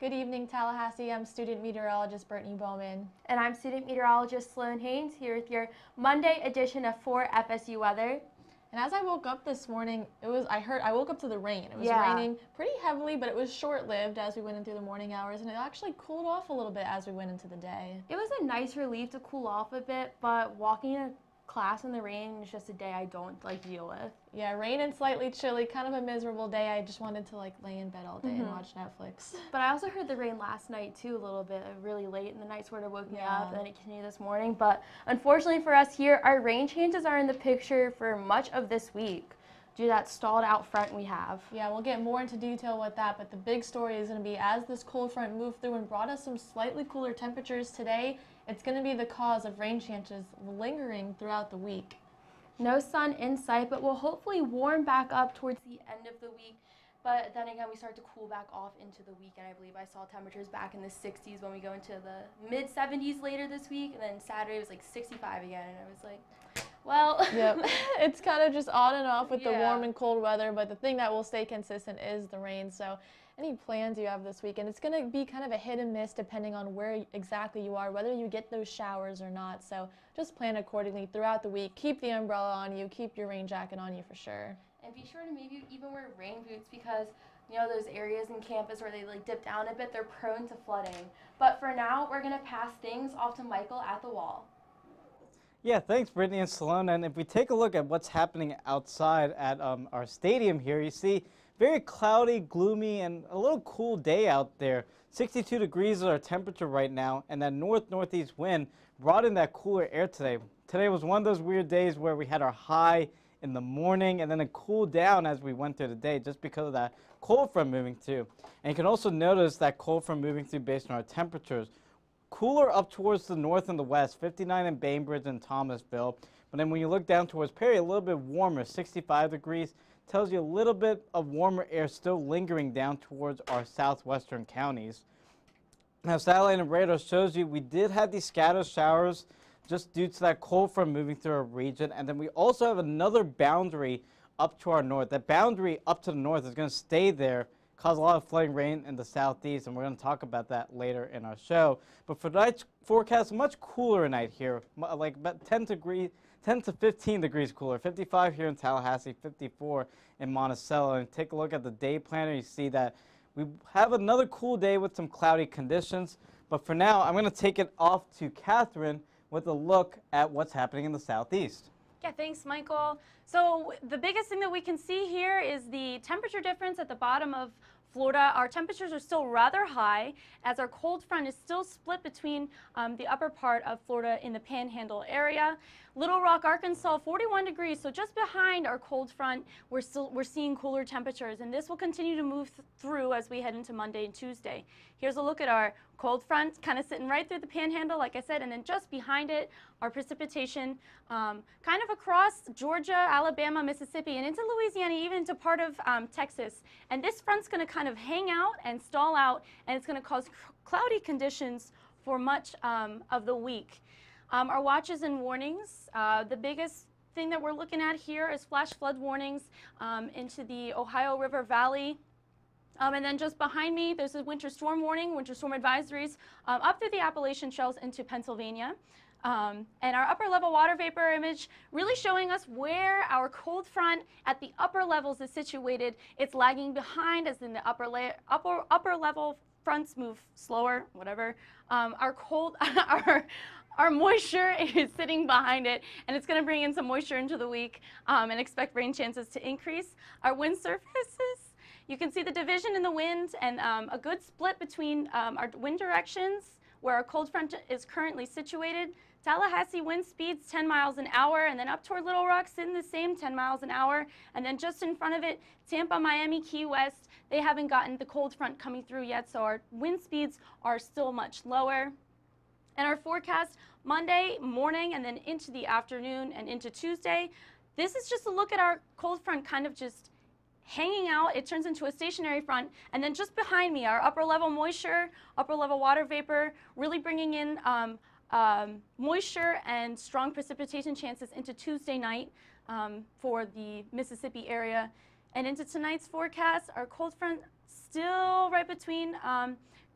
Good evening, Tallahassee. I'm student meteorologist Brittany Bowman. And I'm student meteorologist Sloan Haynes here with your Monday edition of 4 FSU weather. And as I woke up this morning, I woke up to the rain. It was Yeah. raining pretty heavily, but it was short-lived as we went in through the morning hours, and it actually cooled off a little bit as we went into the day. It was a nice relief to cool off a bit, but walking to class in the rain is just a day I don't deal with. Yeah, rain and slightly chilly, kind of a miserable day. I just wanted to lay in bed all day and watch Netflix. But I also heard the rain last night too, a little bit, really late in the night, sort of woke me Yeah. up, and then it continued this morning. But unfortunately for us here, our rain chances are in the picture for much of this week due to that stalled out front we have. Yeah, we'll get more into detail with that, but the big story is going to be as this cold front moved through and brought us some slightly cooler temperatures today, it's going to be the cause of rain chances lingering throughout the week. No sun in sight, but we'll hopefully warm back up towards the end of the week. But then again, we start to cool back off into the weekend. I believe I saw temperatures back in the 60s when we go into the mid-70s later this week. And then Saturday was 65 again. And I was like, well. Yep. It's kind of just on and off with the Yeah. warm and cold weather, but the thing that will stay consistent is the rain. So any plans you have this weekend, it's going to be kind of a hit and miss depending on where exactly you are, whether you get those showers or not. So just plan accordingly throughout the week. Keep the umbrella on you. Keep your rain jacket on you for sure. And be sure to maybe even wear rain boots because, you know, those areas in campus where they dip down a bit, they're prone to flooding. But for now, we're going to pass things off to Michael at the wall. Yeah, thanks, Brittany and Salona. And if we take a look at what's happening outside at our stadium here, you see very cloudy, gloomy, and a little cool day out there. 62 degrees is our temperature right now, and that north-northeast wind brought in that cooler air today. Today was one of those weird days where we had our high in the morning, and then it cooled down as we went through the day just because of that cold front moving through. And you can also notice that cold front moving through based on our temperatures. Cooler up towards the north and the west, 59 in Bainbridge and Thomasville. But then when you look down towards Perry, a little bit warmer, 65 degrees. Tells you a little bit of warmer air still lingering down towards our southwestern counties. Now, satellite and radar shows you we did have these scattered showers just due to that cold front moving through our region. And then we also have another boundary up to our north. That boundary up to the north is going to stay there, cause a lot of flooding rain in the southeast, and we're going to talk about that later in our show. But for tonight's forecast, much cooler night here, like about 10 to 15 degrees cooler, 55 here in Tallahassee, 54 in Monticello. And take a look at the day planner, you see that we have another cool day with some cloudy conditions. But for now, I'm going to take it off to Catherine with a look at what's happening in the southeast. Yeah, thanks, Michael. So the biggest thing that we can see here is the temperature difference at the bottom of Florida. Our temperatures are still rather high as our cold front is still split between the upper part of Florida in the Panhandle area. Little Rock, Arkansas, 41 degrees. So just behind our cold front, we're seeing cooler temperatures, and this will continue to move through as we head into Monday and Tuesday. Here's a look at our cold front, kind of sitting right through the Panhandle, like I said, and then just behind it, our precipitation kind of across Georgia, Alabama, Mississippi, and into Louisiana, even into part of Texas. And this front's going to kind of hang out and stall out, and it's going to cause cloudy conditions for much of the week. Our watches and warnings, the biggest thing that we're looking at here is flash flood warnings into the Ohio River Valley. And then just behind me, there's a winter storm warning, winter storm advisories up through the Appalachian Shelves into Pennsylvania. And our upper level water vapor image really showing us where our cold front at the upper levels is situated. It's lagging behind as in the upper level fronts move slower, whatever. Our moisture is sitting behind it, and it's going to bring in some moisture into the week and expect rain chances to increase. Our wind surfaces, you can see the division in the wind and a good split between our wind directions where our cold front is currently situated. Tallahassee wind speeds 10 miles an hour, and then up toward Little Rock, in the same 10 miles an hour. And then just in front of it, Tampa, Miami, Key West, they haven't gotten the cold front coming through yet, so our wind speeds are still much lower. And our forecast Monday morning and then into the afternoon and into Tuesday, this is just a look at our cold front kind of just hanging out. It turns into a stationary front, and then just behind me, our upper level moisture, upper level water vapor, really bringing in moisture and strong precipitation chances into Tuesday night for the Mississippi area. And into tonight's forecast, our cold front still right between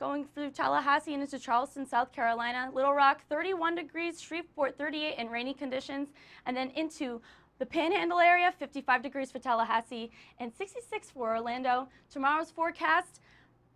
going through Tallahassee and into Charleston, South Carolina. Little Rock, 31 degrees, Shreveport, 38 in rainy conditions, and then into the Panhandle area, 55 degrees for Tallahassee and 66 for Orlando. Tomorrow's forecast,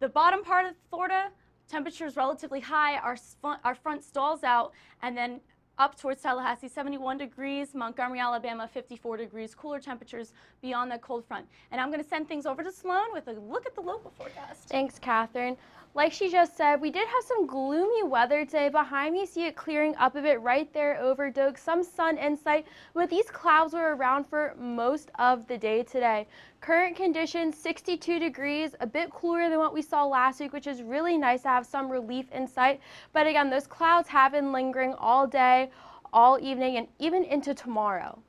the bottom part of Florida, temperatures relatively high, our front stalls out, and then up towards Tallahassee, 71 degrees, Montgomery, Alabama, 54 degrees, cooler temperatures beyond that cold front. And I'm going to send things over to Sloan with a look at the local forecast. Thanks, Catherine. Like she just said, we did have some gloomy weather today. Behind me, you see it clearing up a bit right there over Doak. Some sun in sight, but these clouds were around for most of the day today. Current conditions, 62 degrees, a bit cooler than what we saw last week, which is really nice to have some relief in sight. But again, those clouds have been lingering all day, all evening, and even into tomorrow.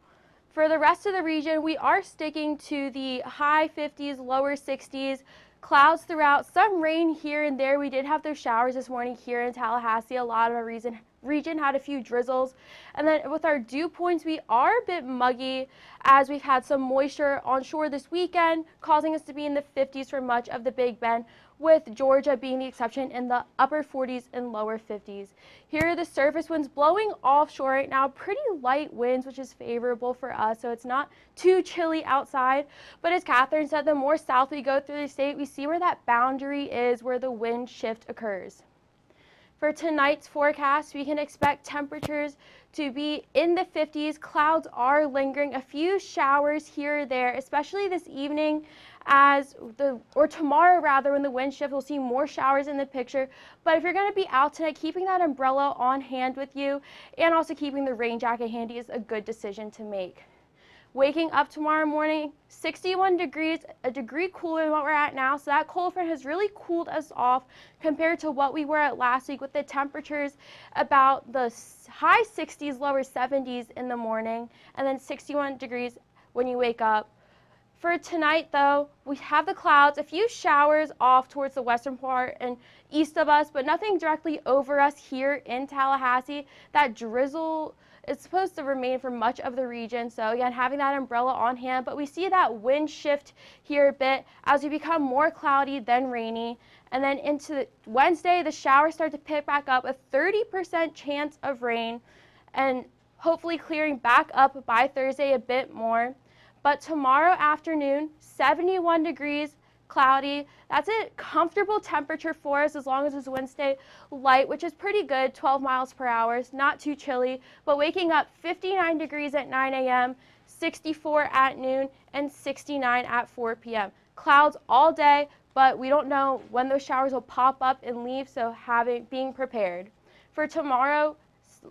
For the rest of the region, we are sticking to the high 50s, lower 60s. Clouds throughout, some rain here and there. We did have those showers this morning here in Tallahassee. A lot of our region had a few drizzles. And then with our dew points, we are a bit muggy as we've had some moisture on shore this weekend, causing us to be in the 50s for much of the Big Bend, with Georgia being the exception in the upper 40s and lower 50s. Here are the surface winds blowing offshore right now, pretty light winds, which is favorable for us, so it's not too chilly outside. But as Catherine said, the more south we go through the state, we see where that boundary is where the wind shift occurs. For tonight's forecast, we can expect temperatures to be in the 50s. Clouds are lingering, a few showers here or there, especially this evening or tomorrow rather, when the wind shifts, we'll see more showers in the picture. But if you're going to be out tonight, keeping that umbrella on hand with you and also keeping the rain jacket handy is a good decision to make. Waking up tomorrow morning, 61 degrees, a degree cooler than what we're at now. So that cold front has really cooled us off compared to what we were at last week, with the temperatures about the high 60s, lower 70s in the morning, and then 61 degrees when you wake up. For tonight, though, we have the clouds, a few showers off towards the western part and east of us, but nothing directly over us here in Tallahassee. That drizzle is supposed to remain for much of the region, so again, having that umbrella on hand. But we see that wind shift here a bit as we become more cloudy than rainy. And then into Wednesday, the showers start to pick back up, a 30% chance of rain, and hopefully clearing back up by Thursday a bit more. But tomorrow afternoon, 71 degrees, cloudy. That's a comfortable temperature for us as long as this wind stays light, which is pretty good, 12 miles per hour. Not too chilly, but waking up 59 degrees at 9 a.m., 64 at noon, and 69 at 4 p.m. Clouds all day, but we don't know when those showers will pop up and leave, so being prepared. For tomorrow,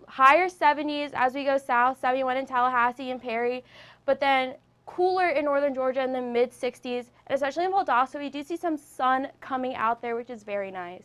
higher 70s as we go south, 71 in Tallahassee and Perry, but then cooler in northern Georgia in the mid 60s, and especially in Valdosta, we do see some sun coming out there, which is very nice.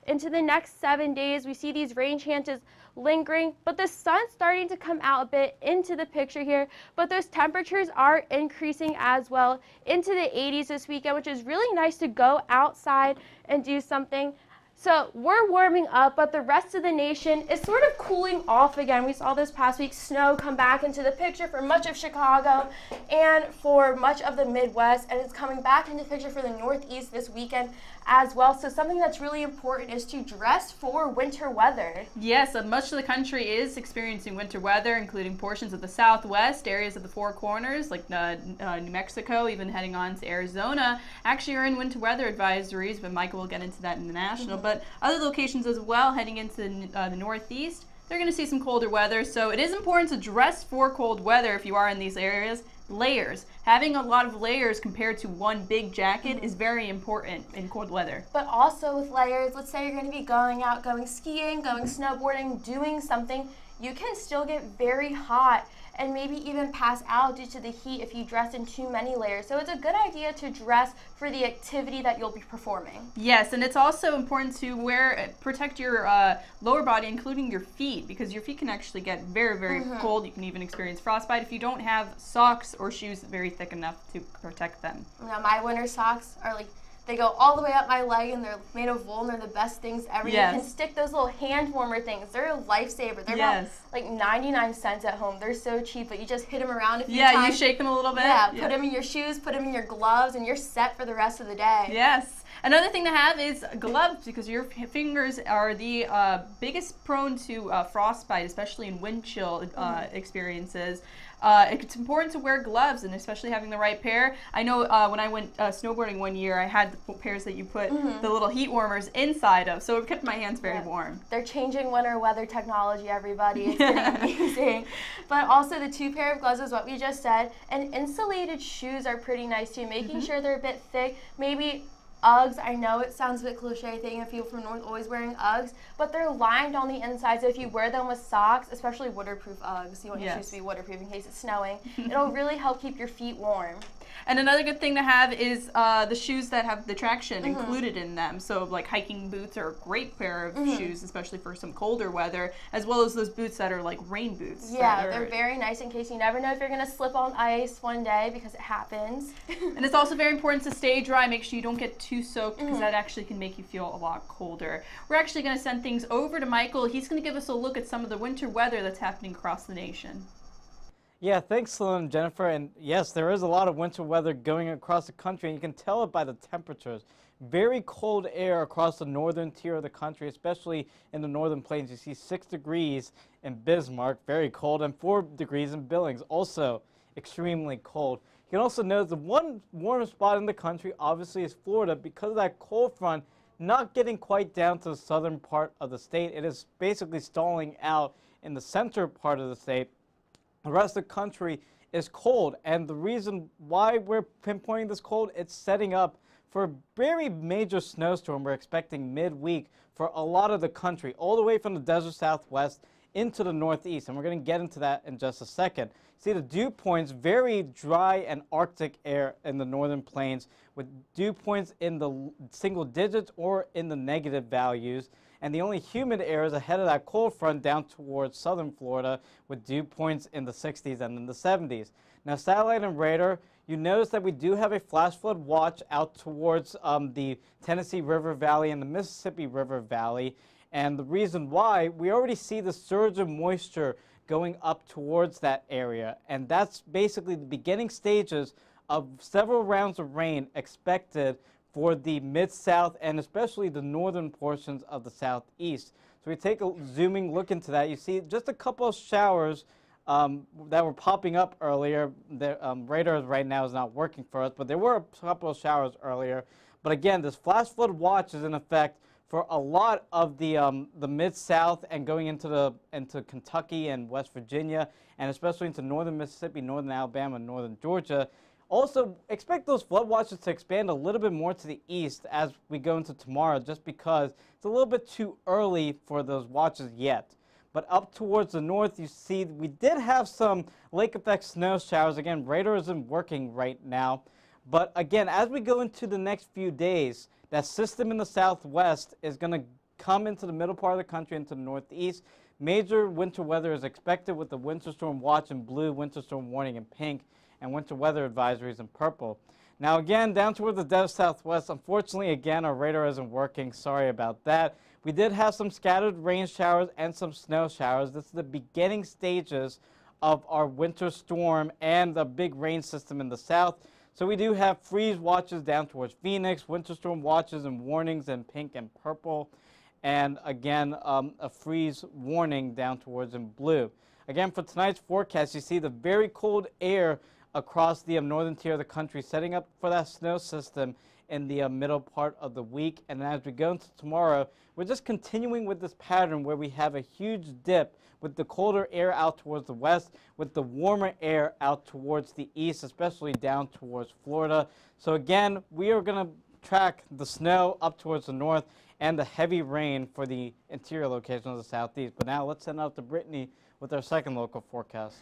Into the next 7 days, we see these rain chances lingering, but the sun's starting to come out a bit into the picture here, but those temperatures are increasing as well into the 80s this weekend, which is really nice to go outside and do something. So we're warming up, but the rest of the nation is sort of cooling off again. We saw this past week snow come back into the picture for much of Chicago and for much of the Midwest, and it's coming back into the picture for the Northeast this weekend as well. So something that's really important is to dress for winter weather. Yes, much of the country is experiencing winter weather, including portions of the Southwest, areas of the Four Corners like New Mexico, even heading on to Arizona, actually are in winter weather advisories, but Michael will get into that in the national. But other locations as well, heading into the Northeast, they're going to see some colder weather. So it is important to dress for cold weather if you are in these areas. Layers. Having a lot of layers compared to one big jacket is very important in cold weather. But also with layers, let's say you're going to be going out, going skiing, going snowboarding, doing something, you can still get very hot and maybe even pass out due to the heat if you dress in too many layers. So it's a good idea to dress for the activity that you'll be performing. Yes, and it's also important to protect your lower body, including your feet, because your feet can actually get very, very cold. You can even experience frostbite if you don't have socks or shoes very thick enough to protect them. Now, my winter socks are like, they go all the way up my leg, and they're made of wool, and they're the best things ever. Yes. You can stick those little hand warmer things. They're a lifesaver. They're about like 99 cents at home. They're so cheap, but you just hit them around a few times. You shake them a little bit. Yeah, put them in your shoes, put them in your gloves, and you're set for the rest of the day. Yes. Another thing to have is gloves, because your fingers are the biggest prone to frostbite, especially in wind chill experiences. It's important to wear gloves, and especially having the right pair. I know when I went snowboarding one year, I had the pairs that you put the little heat warmers inside of, so it kept my hands very warm. They're changing winter weather technology, everybody. It's getting amazing. But also the 2 pair of gloves is what we just said. And insulated shoes are pretty nice too, making sure they're a bit thick. Maybe Uggs, I know it sounds a bit cliche thing if people from North always wearing Uggs, but they're lined on the inside, so if you wear them with socks, especially waterproof Uggs, you want your shoes to be waterproof in case it's snowing, it'll really help keep your feet warm. And another good thing to have is the shoes that have the traction included in them. So like hiking boots are a great pair of shoes, especially for some colder weather, as well as those boots that are like rain boots. Yeah, they're very nice in case you never know if you're going to slip on ice one day, because it happens. And it's also very important to stay dry. Make sure you don't get too soaked, because that actually can make you feel a lot colder. We're actually going to send things over to Michael. He's going to give us a look at some of the winter weather that's happening across the nation. Yeah, thanks, Sloan and Jennifer. And yes, there is a lot of winter weather going across the country, and you can tell it by the temperatures. Very cold air across the northern tier of the country, especially in the northern plains. You see 6 degrees in Bismarck, very cold, and 4 degrees in Billings, also extremely cold. You can also notice the one warmer spot in the country, obviously, is Florida, because of that cold front not getting quite down to the southern part of the state. It is basically stalling out in the center part of the state. The rest of the country is cold, and the reason why we're pinpointing this cold, it's setting up for a very major snowstorm we're expecting midweek for a lot of the country, all the way from the desert southwest into the northeast, and we're going to get into that in just a second. See the dew points, very dry and Arctic air in the northern plains, with dew points in the single digits or in the negative values. And the only humid air is ahead of that cold front down towards southern Florida, with dew points in the 60s and in the 70s. Now, satellite and radar, you notice that we do have a flash flood watch out towards the Tennessee River Valley and the Mississippi River Valley. And the reason why, we already see the surge of moisture going up towards that area. And that's basically the beginning stages of several rounds of rain expected for the mid-south and especially the northern portions of the southeast. So we take a zooming look into that. You see just a couple of showers that were popping up earlier. The radar right now is not working for us, but there were a couple of showers earlier. But again, this flash flood watch is in effect for a lot of the mid-south and going into Kentucky and West Virginia, and especially into northern Mississippi, northern Alabama, and northern Georgia. Also, expect those flood watches to expand a little bit more to the east as we go into tomorrow, just because it's a little bit too early for those watches yet. But up towards the north, you see we did have some lake effect snow showers. Again, radar isn't working right now. But again, as we go into the next few days, that system in the southwest is going to come into the middle part of the country, into the northeast. Major winter weather is expected with the winter storm watch in blue, winter storm warning in pink, and winter weather advisories in purple. Now again, down toward the desert southwest, unfortunately, again, our radar isn't working. Sorry about that. We did have some scattered rain showers and some snow showers. This is the beginning stages of our winter storm and the big rain system in the south. So we do have freeze watches down towards Phoenix, winter storm watches and warnings in pink and purple, and again, a freeze warning down towards in blue. Again, for tonight's forecast, you see the very cold air across the northern tier of the country, setting up for that snow system in the middle part of the week. And as we go into tomorrow, we're just continuing with this pattern where we have a huge dip with the colder air out towards the west, with the warmer air out towards the east, especially down towards Florida. So again, we are going to track the snow up towards the north and the heavy rain for the interior locations of the southeast. But now let's send out to Brittany with our second local forecast.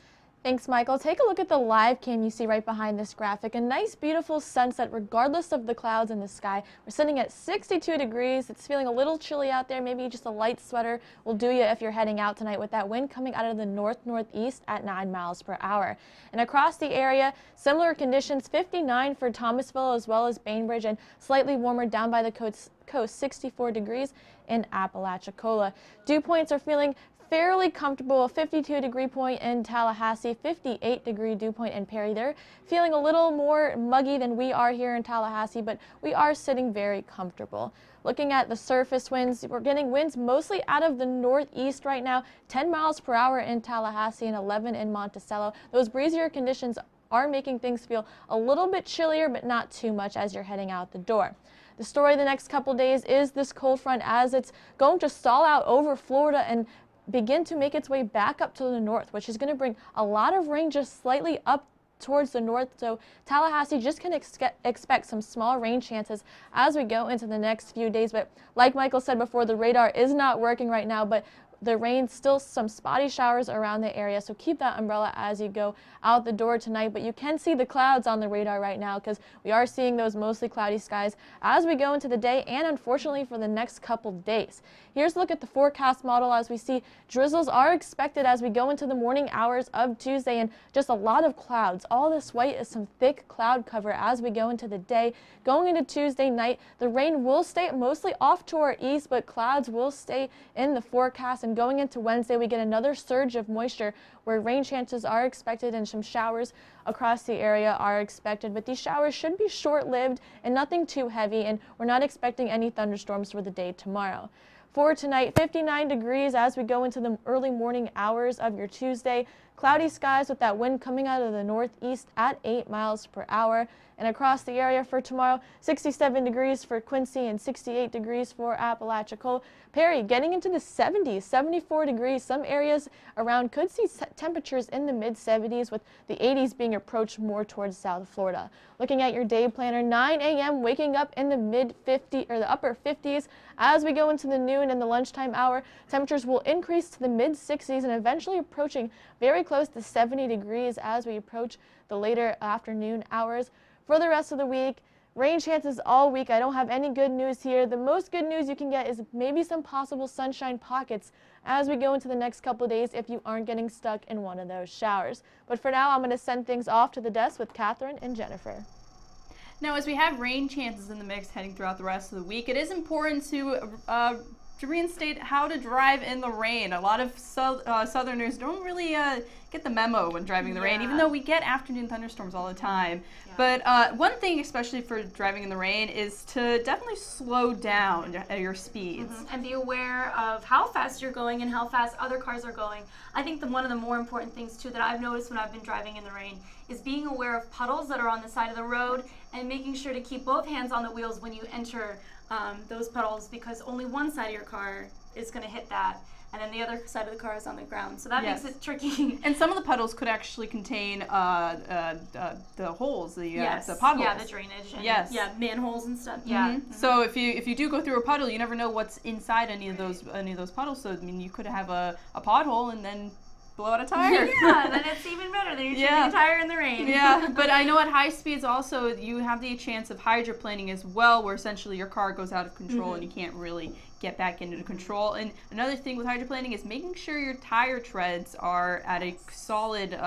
Thanks, Michael. Take a look at the live cam you see right behind this graphic. A nice, beautiful sunset regardless of the clouds in the sky. We're sitting at 62 degrees. It's feeling a little chilly out there. Maybe just a light sweater will do you if you're heading out tonight with that wind coming out of the north-northeast at 9 miles per hour. And across the area, similar conditions, 59 for Thomasville as well as Bainbridge, and slightly warmer down by the coast, 64 degrees in Apalachicola. Dew points are feeling fairly comfortable 52-degree point in Tallahassee, 58-degree dew point in Perry. They're feeling a little more muggy than we are here in Tallahassee, but we are sitting very comfortable. Looking at the surface winds, we're getting winds mostly out of the northeast right now, 10 miles per hour in Tallahassee and 11 in Monticello. Those breezier conditions are making things feel a little bit chillier, but not too much as you're heading out the door. The story the next couple days is this cold front as it's going to stall out over Florida and begin to make its way back up to the north, which is going to bring a lot of rain just slightly up towards the north. So Tallahassee just can expect some small rain chances as we go into the next few days. But like Michael said before, the radar is not working right now, but the rain, still some spotty showers around the area, so keep that umbrella as you go out the door tonight. But you can see the clouds on the radar right now because we are seeing those mostly cloudy skies as we go into the day and unfortunately for the next couple days. Here's a look at the forecast model as we see drizzles are expected as we go into the morning hours of Tuesday and just a lot of clouds. All this white is some thick cloud cover as we go into the day. Going into Tuesday night, the rain will stay mostly off to our east, but clouds will stay in the forecast. And going into Wednesday, we get another surge of moisture where rain chances are expected and some showers across the area are expected. But these showers should be short-lived and nothing too heavy, and we're not expecting any thunderstorms for the day tomorrow. For tonight, 59 degrees as we go into the early morning hours of your Tuesday. Cloudy skies with that wind coming out of the northeast at 8 miles per hour. And across the area for tomorrow, 67 degrees for Quincy and 68 degrees for Apalachicola. Perry getting into the 70s, 74 degrees. Some areas around could see temperatures in the mid-70s with the 80s being approached more towards South Florida. Looking at your day planner, 9 a.m. waking up in the mid-50s or the upper 50s. As we go into the noon and the lunchtime hour, temperatures will increase to the mid-60s and eventually approaching very close to 70 degrees as we approach the later afternoon hours. For the rest of the week, rain chances all week. I don't have any good news here. The most good news you can get is maybe some possible sunshine pockets as we go into the next couple of days if you aren't getting stuck in one of those showers. But for now, I'm going to send things off to the desk with Catherine and Jennifer. Now, as we have rain chances in the mix heading throughout the rest of the week, it is important to reinstate how to drive in the rain. A lot of Southerners don't really get the memo when driving the rain, even though we get afternoon thunderstorms all the time. But one thing, especially for driving in the rain, is to definitely slow down at your speeds. And be aware of how fast you're going and how fast other cars are going. I think one of the more important things, too, that I've noticed when I've been driving in the rain is being aware of puddles that are on the side of the road and making sure to keep both hands on the wheels when you enter those puddles, because only one side of your car is going to hit that, and then the other side of the car is on the ground. So that makes it tricky. And some of the puddles could actually contain the holes, the potholes. Yeah, the drainage. And, manholes and stuff. So if you do go through a puddle, you never know what's inside any of those puddles. So I mean, you could have a pothole and then blow out a tire. Then it's even better than you're changing a tire in the rain. But I know at high speeds also you have the chance of hydroplaning as well, where essentially your car goes out of control and you can't really get back into control. And another thing with hydroplaning is making sure your tire treads are at a solid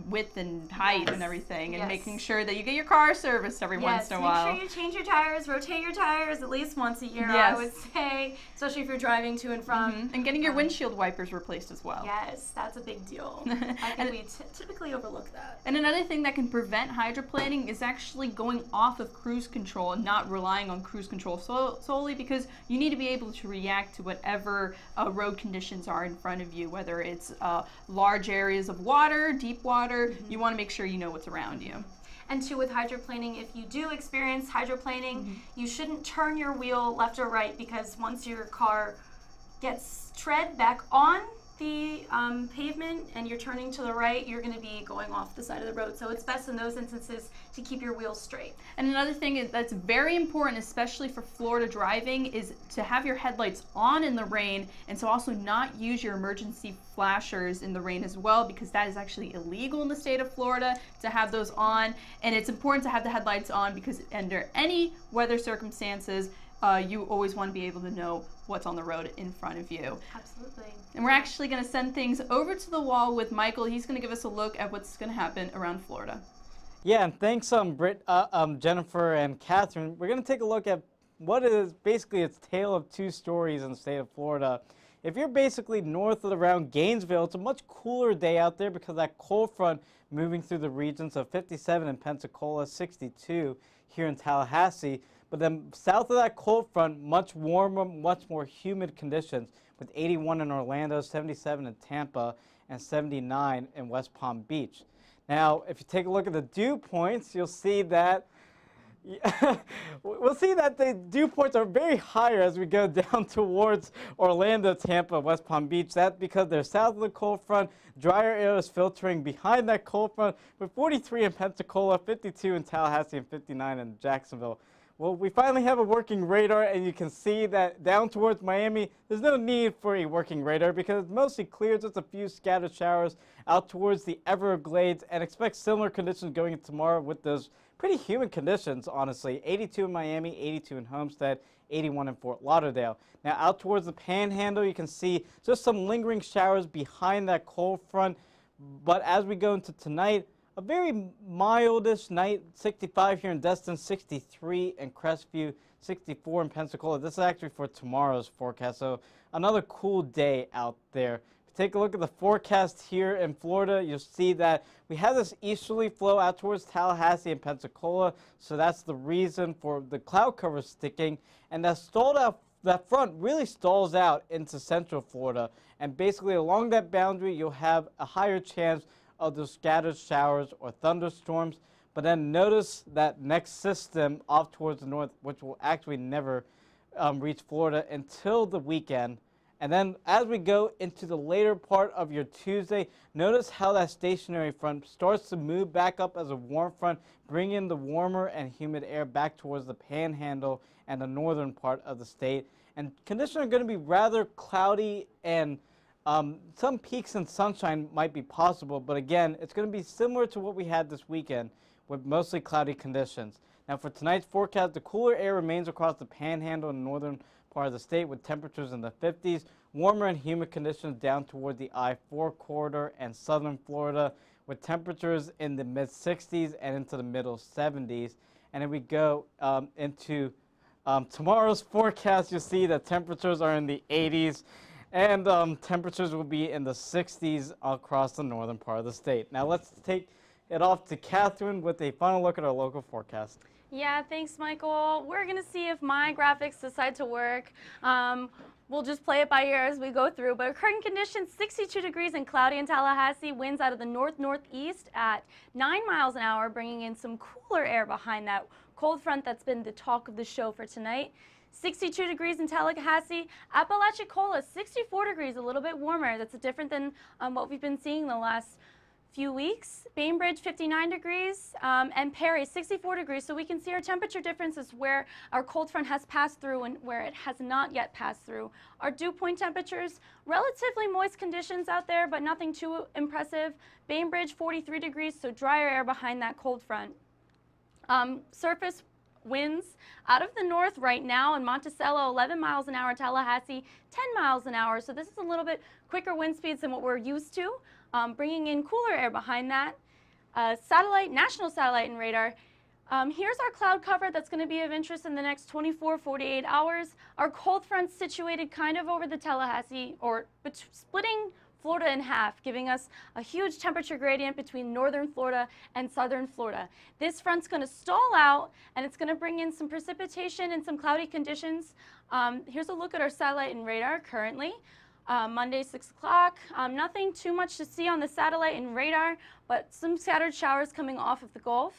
width and height and everything, and making sure that you get your car serviced every once in a while. Make sure you change your tires, rotate your tires at least once a year, I would say, especially if you're driving to and from. And getting your windshield wipers replaced as well. Yes, that's a big deal. I think we typically overlook that. And another thing that can prevent hydroplaning is actually going off of cruise control and not relying on cruise control solely, because you need to be able to react to whatever road conditions are in front of you, whether it's large areas of water, deep water. You want to make sure you know what's around you. And too, with hydroplaning, if you do experience hydroplaning, you shouldn't turn your wheel left or right, because once your car gets tread back on the pavement and you're turning to the right, you're going to be going off the side of the road. So it's best in those instances to keep your wheels straight. And another thing that's very important, especially for Florida driving, is to have your headlights on in the rain, and so also not use your emergency flashers in the rain as well, because that is actually illegal in the state of Florida to have those on. And it's important to have the headlights on because under any weather circumstances, you always want to be able to know what's on the road in front of you. Absolutely. And we're actually going to send things over to the wall with Michael. He's going to give us a look at what's going to happen around Florida. Yeah, and thanks Jennifer and Catherine. We're going to take a look at what is basically its tale of two stories in the state of Florida. if you're basically north of around Gainesville, it's a much cooler day out there because that cold front moving through the regions of 57 in Pensacola, 62 here in Tallahassee. But then south of that cold front, much warmer, much more humid conditions with 81 in Orlando, 77 in Tampa, and 79 in West Palm Beach. Now, if you take a look at the dew points, you'll see that we'll see that the dew points are very higher as we go down towards Orlando, Tampa, West Palm Beach. That's because they're south of the cold front. Drier air is filtering behind that cold front with 43 in Pensacola, 52 in Tallahassee, and 59 in Jacksonville. Well, we finally have a working radar, and you can see that down towards Miami, there's no need for a working radar because it's mostly clear, just a few scattered showers out towards the Everglades, and expect similar conditions going into tomorrow with those pretty humid conditions, honestly. 82 in Miami, 82 in Homestead, 81 in Fort Lauderdale. Now out towards the Panhandle, you can see just some lingering showers behind that cold front, but as we go into tonight, a very mildish night, 65 here in Destin, 63 in Crestview, 64 in Pensacola. This is actually for tomorrow's forecast, so another cool day out there. If you take a look at the forecast here in Florida, you'll see that we have this easterly flow out towards Tallahassee and Pensacola, so that's the reason for the cloud cover sticking, and that front really stalls out into central Florida, and basically along that boundary, you'll have a higher chance of those scattered showers or thunderstorms. But then notice that next system off towards the north, which will actually never reach Florida until the weekend. And then as we go into the later part of your Tuesday, notice how that stationary front starts to move back up as a warm front, bringing the warmer and humid air back towards the Panhandle and the northern part of the state. And conditions are going to be rather cloudy, and some peaks and sunshine might be possible, but again, it's going to be similar to what we had this weekend with mostly cloudy conditions. Now for tonight's forecast, the cooler air remains across the Panhandle and northern part of the state with temperatures in the 50s, warmer and humid conditions down toward the I-4 corridor and southern Florida with temperatures in the mid-60s and into the middle 70s. And then we go into tomorrow's forecast, you'll see that temperatures are in the 80s. And temperatures will be in the 60s across the northern part of the state. Now let's take it off to Catherine with a final look at our local forecast. Yeah, thanks, Michael. We're going to see if my graphics decide to work. We'll just play it by ear as we go through. But current conditions, 62 degrees and cloudy in Tallahassee. Winds out of the north-northeast at 9 miles an hour, bringing in some cooler air behind that cold front that's been the talk of the show for tonight. 62 degrees in Tallahassee. Apalachicola, 64 degrees, a little bit warmer. That's different than what we've been seeing the last few weeks. Bainbridge, 59 degrees, and Perry, 64 degrees. So we can see our temperature differences where our cold front has passed through and where it has not yet passed through. Our dew point temperatures, relatively moist conditions out there, but nothing too impressive. Bainbridge, 43 degrees, so drier air behind that cold front. Surface winds out of the north right now in Monticello, 11 miles an hour, Tallahassee, 10 miles an hour. So this is a little bit quicker wind speeds than what we're used to, bringing in cooler air behind that. National satellite and radar. Here's our cloud cover that's going to be of interest in the next 48 hours. Our cold front's situated kind of over the Tallahassee, or splitting Florida in half, giving us a huge temperature gradient between northern Florida and southern Florida. This front's going to stall out, and it's going to bring in some precipitation and some cloudy conditions. Here's a look at our satellite and radar currently. Monday, 6 o'clock. Nothing too much to see on the satellite and radar, but some scattered showers coming off of the Gulf.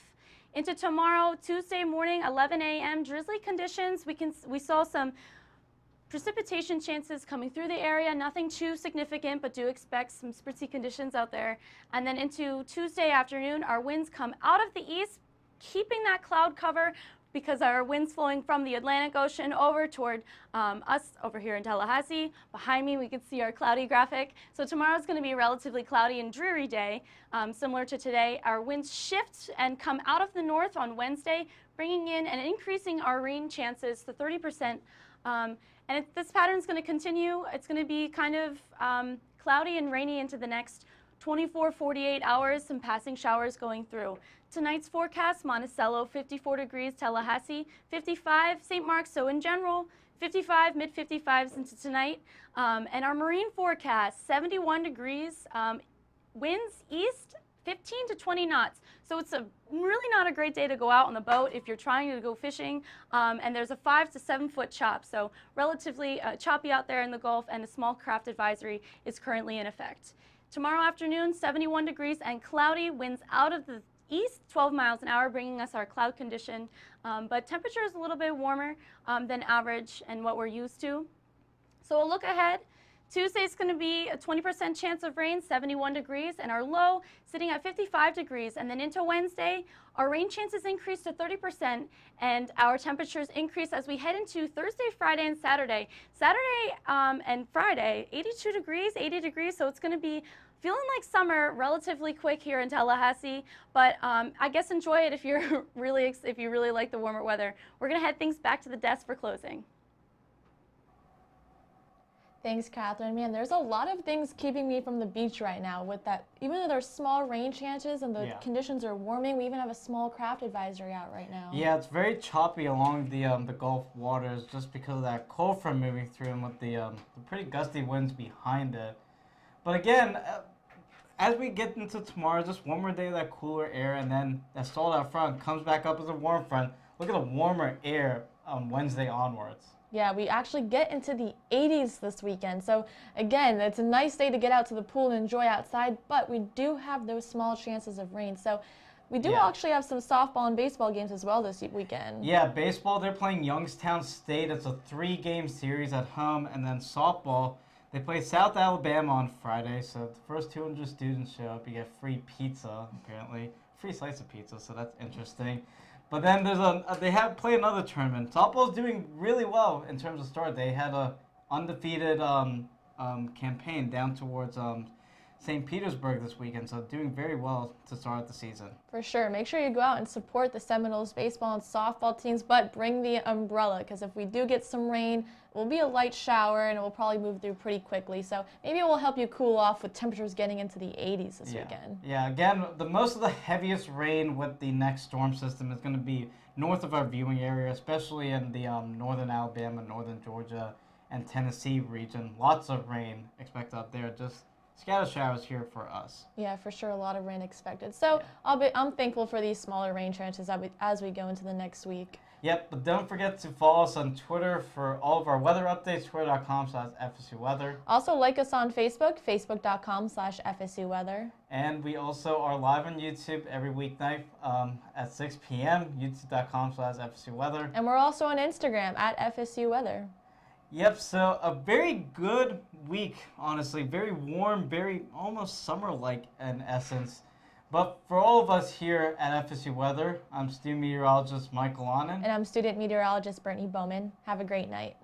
Into tomorrow, Tuesday morning, 11 a.m., drizzly conditions. We saw some precipitation chances coming through the area, nothing too significant, but do expect some spritzy conditions out there. And then into Tuesday afternoon, our winds come out of the east, keeping that cloud cover because our winds flowing from the Atlantic Ocean over toward us over here in Tallahassee. Behind me, we can see our cloudy graphic. So tomorrow's going to be a relatively cloudy and dreary day, similar to today. Our winds shift and come out of the north on Wednesday, bringing in and increasing our rain chances to 30%. And this pattern is going to continue. It's going to be kind of cloudy and rainy into the next 48 hours, some passing showers going through. Tonight's forecast, Monticello, 54 degrees, Tallahassee, 55, St. Mark's, so in general, 55, mid 55s into tonight. And our marine forecast, 71 degrees, winds east 15 to 20 knots. So it's a really not a great day to go out on the boat if you're trying to go fishing. And there's a 5 to 7 foot chop. So relatively choppy out there in the Gulf, and a small craft advisory is currently in effect. Tomorrow afternoon, 71 degrees and cloudy, winds out of the east, 12 miles an hour, bringing us our cloud condition. But temperature is a little bit warmer than average and what we're used to. So we'll look ahead. Tuesday's going to be a 20% chance of rain, 71 degrees, and our low sitting at 55 degrees. And then into Wednesday, our rain chances increase to 30%, and our temperatures increase as we head into Thursday, Friday, and Saturday. Saturday and Friday, 82 degrees, 80 degrees, so it's going to be feeling like summer relatively quick here in Tallahassee, but I guess enjoy it if you're if you really like the warmer weather. We're going to head things back to the desk for closing. Thanks, Catherine. Man, there's a lot of things keeping me from the beach right now with that. Even though there's small rain chances and the conditions are warming, we even have a small craft advisory out right now. Yeah, it's very choppy along the Gulf waters just because of that cold front moving through and with the pretty gusty winds behind it. But again, as we get into tomorrow, just one more day of that cooler air, and then that stalled out front comes back up as a warm front. Look at the warmer air on Wednesday onwards. Yeah, we actually get into the 80s this weekend. So again, it's a nice day to get out to the pool and enjoy outside, but we do have those small chances of rain. So we do actually have some softball and baseball games as well this weekend. Yeah, baseball, they're playing Youngstown State. It's a 3-game series at home. And then softball, they play South Alabama on Friday. So the first 200 students show up. You get free pizza, apparently. Free slice of pizza, so that's interesting. But then there's they have play another tournament. Softball's doing really well in terms of start. They had a undefeated campaign down towards St. Petersburg this weekend, so doing very well to start the season. For sure. Make sure you go out and support the Seminoles baseball and softball teams, but bring the umbrella, because if we do get some rain, it will be a light shower and it will probably move through pretty quickly. So maybe it will help you cool off with temperatures getting into the 80s this weekend. Yeah, again, most of the heaviest rain with the next storm system is going to be north of our viewing area, especially in the northern Alabama, northern Georgia, and Tennessee region. Lots of rain expected out there. Just scattered showers here for us. Yeah, for sure, a lot of rain expected. So I'm thankful for these smaller rain chances as we go into the next week. Yep, but don't forget to follow us on Twitter for all of our weather updates, twitter.com/FSU weather. Also like us on Facebook, facebook.com/FSU weather. And we also are live on YouTube every weeknight at 6 p.m., youtube.com/FSU weather. And we're also on Instagram at FSU weather. Yep, so a very good week, honestly. Very warm, very almost summer-like in essence. But for all of us here at FSU Weather, I'm student meteorologist Michael Annan. And I'm student meteorologist Brittany Bowman. Have a great night.